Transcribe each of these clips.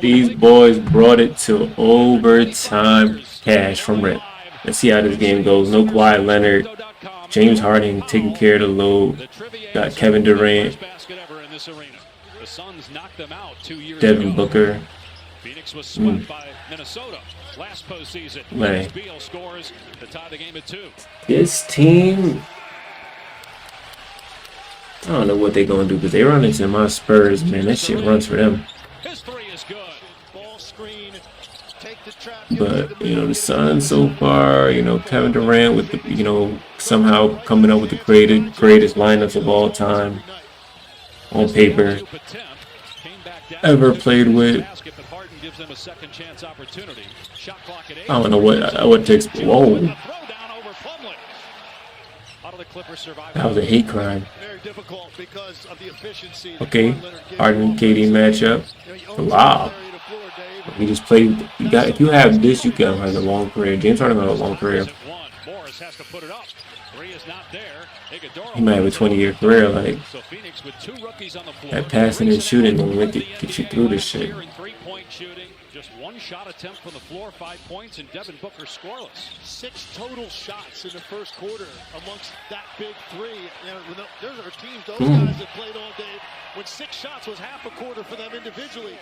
These boys brought it to overtime. Cash from Rip. Let's see how this game goes. No Kawhi Leonard. James Harden taking care of the load. Got Kevin Durant. Devin Booker. Phoenix was swept by Minnesota last postseason. Man. Beal scores to tie the game at 2. This team, I don't know what they're going to do because they run into my Spurs, man. That shit runs for them. His 3 is good. Ball screen. Take the trap. But, you know, the Suns so far, you know, Kevin Durant with the, you know, somehow coming up with the greatest lineups of all time on paper ever played with. I don't know what to expect. Whoa. That was a hate crime. Okay, Harden KD matchup. Wow. He just played. If you have this, you can have a long career. James Harden had a long career. He might have a 20-year career. Like that passing and shooting will get you through this shit. Just 1 shot attempt from the floor, 5 points, and Devin Booker scoreless. 6 total shots in the first quarter amongst that big 3. There's our teams, those guys that played all day. When 6 shots was half a quarter for them individually.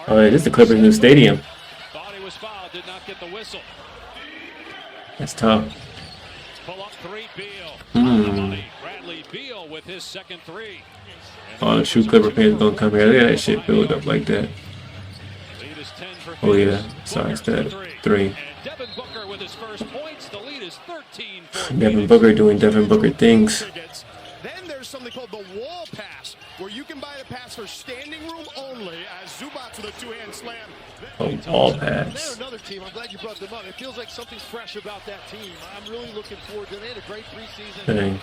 Oh, yeah, this is the Clippers' new stadium. Thought he was fouled, did not get the whistle. That's tough. Pull up 3, Beal. Bradley Beal with his second 3. Oh, the true Clipper fans don't come here. Look at that shit build up like that. Oh yeah, sorry, it's that 3. Devin Booker with his first points. The lead is 13. Devin Booker doing Devin Booker things. Then there's something called the wall pass, where you can buy the pass for standing room only. As Zubac with a 2-hand slam. Oh, ball pass. They're another team. I'm glad you brought them up. It feels like something's fresh about that team. I'm really looking forward to it. They had a great preseason. Dang.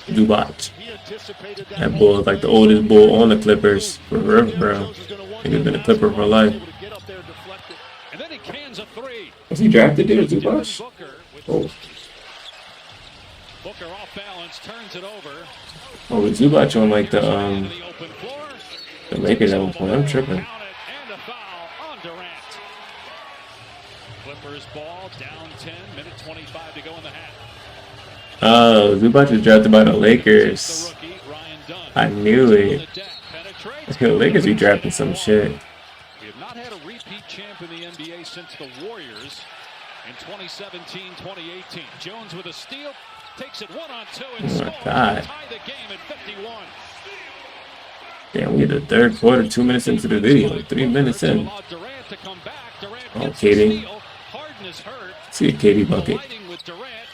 Zubac. That bull is like the oldest bull on the Clippers forever, bro. He's been a Clipper for life. Was he drafted there, Zubac? Oh. Booker off balance, turns it over. Oh, with Zubac on like the Lakers at one point. I'm tripping. And a foul on Durant. Clippers ball down 10, minute 25 to go in the half. Oh, Zubac was drafted by the Lakers. I knew it. The Lakers be drafting some shit. We have not had a repeat champ in the NBA since the Warriors in 2017-2018. Jones with a steal, takes it 1-on-2 and Oh scores my God. to tie the game at 51. Damn, we hit the third quarter, 2 minutes into the video, 3 minutes in. Oh, Katie. See a Katie bucket.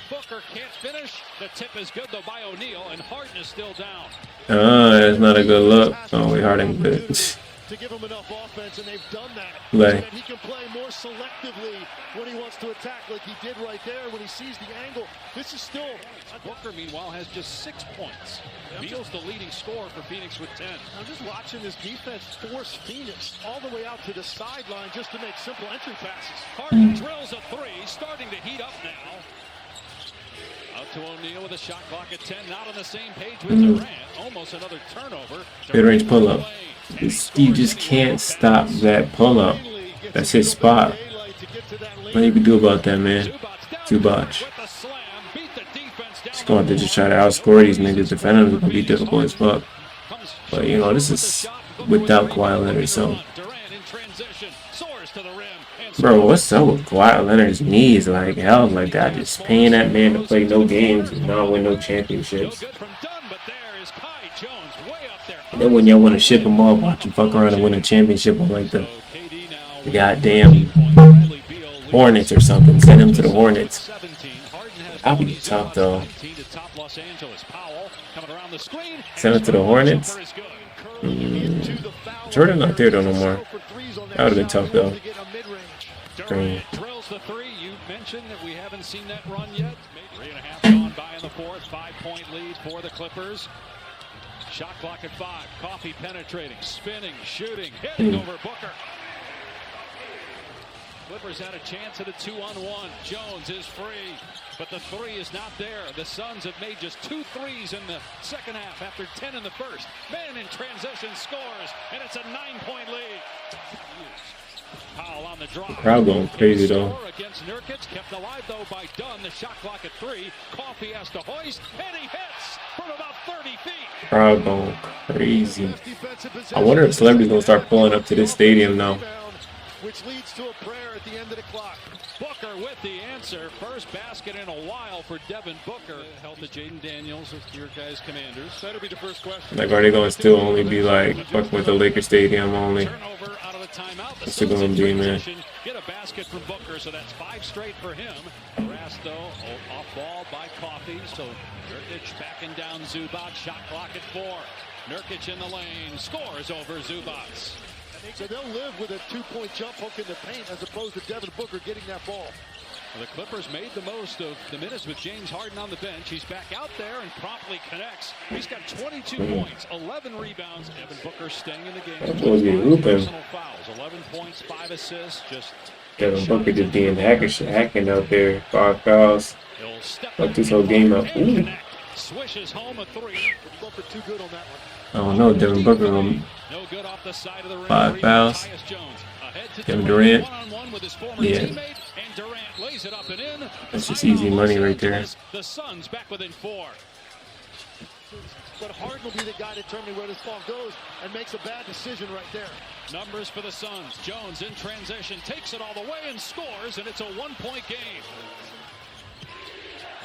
Booker can't finish. The tip is good though by O'Neal, and Harden is still down. That's not a good look. Oh, we Harden good. To give him enough offense, and they've done that. Like, He can play more selectively when he wants to attack, like he did right there when he sees the angle. This is still. Booker, meanwhile, has just 6 points. Beal's the leading scorer for Phoenix with 10. I'm just watching this defense force Phoenix all the way out to the sideline just to make simple entry passes. Harden drills a 3, starting to heat up now. Out to O'Neal with a shot clock at 10. Not on the same page with Durant. Almost another turnover. mid-range pull-up. Steve just can't stop that pull-up. That's his spot. What you can do about that, man? Zubac. Just going to just try to outscore these niggas. Defending them is going to be difficult as fuck. But, you know, this is without Kawhi Leonard, so. Bro, what's up with Kawhi Leonard's knees? Like, hell, like that. Just paying that man to play no games and not win no championships. And then when y'all want to ship him off, watch him fuck around and win a championship on like the goddamn Hornets or something. Send him to the Hornets. That'll be tough though. Send him to the Hornets. Jordan not there though no more. That would have been tough though. Drills the 3. You mentioned that we haven't seen that run yet. 3.5 gone by in the fourth. 5-point lead for the Clippers. Shot clock at 5. Coffee penetrating, spinning, shooting, hitting over Booker. Clippers had a chance at a 2-on-1. Jones is free, but the three is not there. The Suns have made just 2 threes in the second half after 10 in the first. Man in transition scores, and it's a 9-point lead. Powell on the drive. Crowd going crazy though. Against Nurkic, kept alive though by Dunn. The shot clock at 3. Coffee has to hoist, and he hits from about 30 feet. Crowd going crazy. I wonder if celebrities gonna start pulling up to this stadium now. Which leads to a prayer at the end of the clock. Booker with the answer. First basket in a while for Devin Booker. Held to Jaden Daniels with your guys' Commanders. That'll be the first question. Like, are they gonna still only be like fucking with the Laker Stadium only? Turnover out of the timeout. What's it gonna be, man? Get a basket from Booker, so that's 5 straight for him. Rasto off ball by Coffee. So Nurkic backing down Zubac. Shot clock at 4. Nurkic in the lane. Scores over Zubac. So they'll live with a 2-point jump hook in the paint as opposed to Devin Booker getting that ball. Well, the Clippers made the most of the minutes with James Harden on the bench. He's back out there and promptly connects. He's got 22 points, 11 rebounds. Devin Booker staying in the game. Personal fouls, 11 points, 5 assists. Just Devin Booker just being hacking out there. 5 fouls. Fuck this whole game up. Ooh. Swishes home a 3. Booker too good on that one. I don't know, Devin Booker. No good off the side of the rim. 5 fouls. Kevin Durant. Yeah. And Durant lays it up and in. That's just easy money right there. The Suns back within 4. But Harden will be the guy determining where this ball goes and makes a bad decision right there. Numbers for the Suns. Jones in transition, takes it all the way and scores, and it's a 1-point game.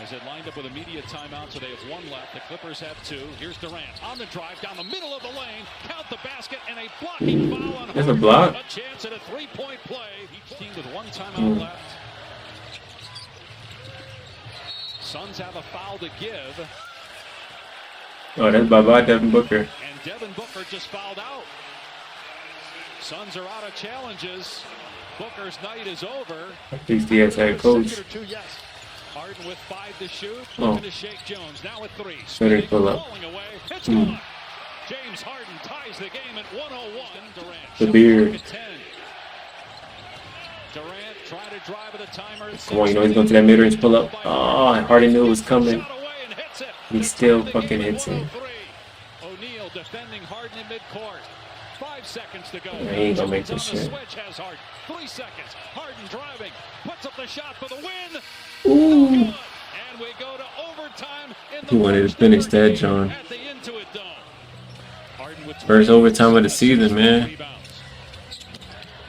As it lined up with a media timeout, so they have 1 left. The Clippers have 2. Here's Durant on the drive down the middle of the lane. Count the basket and a blocking foul on There's a block. A chance at a 3-point play. Each team with 1 timeout left. Suns have a foul to give. Oh, that's bye-bye Devin Booker. And Devin Booker just fouled out. Suns are out of challenges. Booker's night is over. At least he has head coach. Harden with 5 to shoot. Looking to shake Jones. Now with 3. Better pull up. Away. It's gone. James Harden ties the game at 101. Durant. The beard. Durant tried to drive with a timer. Come on, you know he's going to that mid-range pull up. Oh, I already knew it was coming. He still fucking hits it. O'Neal defending Harden in midcourt. 5 seconds to go. He ain't gonna make this shit. 3 seconds. Harden driving. Puts up the shot for the win. Ooh. And we go to overtime. He wanted to finish that, John. First overtime of the season, man.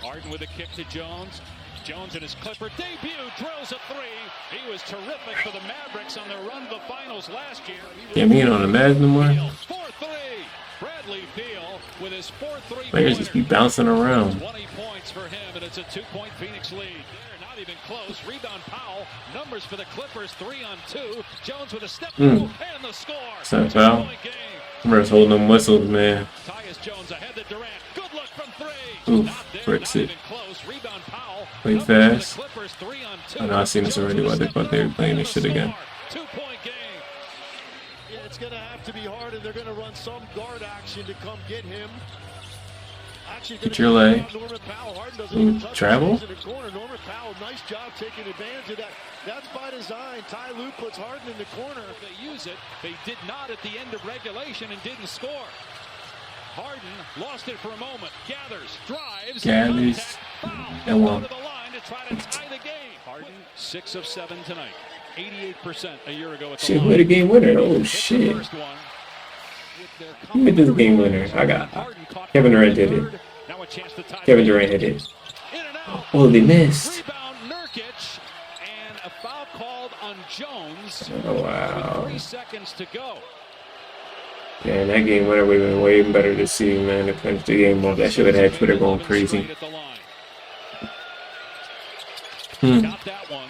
Harden with a kick to Jones. Jones in his Clipper debut drills a 3. He was terrific for the Mavericks on their run to the finals last year. Yeah, me ain't on the Mavs no more. 4-3. Bradley Beal with his 4-3. Players just be bouncing around. 20 points for him, and it's a 2-point Phoenix lead. They're not even close. Rebound Powell. Numbers for the Clippers, 3 on 2. Jones with a step and the score. Set foul. Clippers holding them whistles, man. Tyus Jones ahead to Durant. Good look from 3. Oof, bricks it. Play fast. I know I've seen this already. Why they thought they were playing this shit again. 2-point game. Yeah, it's going to have to be hard, and they're going to run some guard action to come get him. Get your leg. Travel. Norman Powell, nice job taking advantage of that. That's by design. Ty Lue puts Harden in the corner. They use it. They did not at the end of regulation and didn't score. Harden lost it for a moment. Gathers, drives, gathers, and one. To the line to try to tie the game. Harden 6 of 7 tonight. 88% a year ago at the shit, line. who hit a game winner? Oh shit. Who hit this game winner? I got Kevin Durant did it. Kevin Durant hit it. Oh, they missed. Rebound Nurkic and a foul called on Jones. Oh wow. 3 seconds to go. Yeah, that game winner would have been way better to see, man, to finish the game off. That should have had Twitter going crazy. Got that one.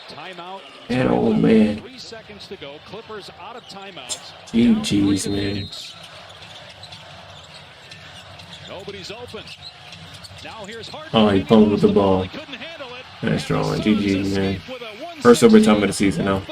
Timeout. And oh man. 3 seconds to go. Clippers out of timeouts. GG's, man. Nobody's open. Now here's Harden. Oh, he fumbled with the ball. That's strong. GG's, man. First overtime of the season now.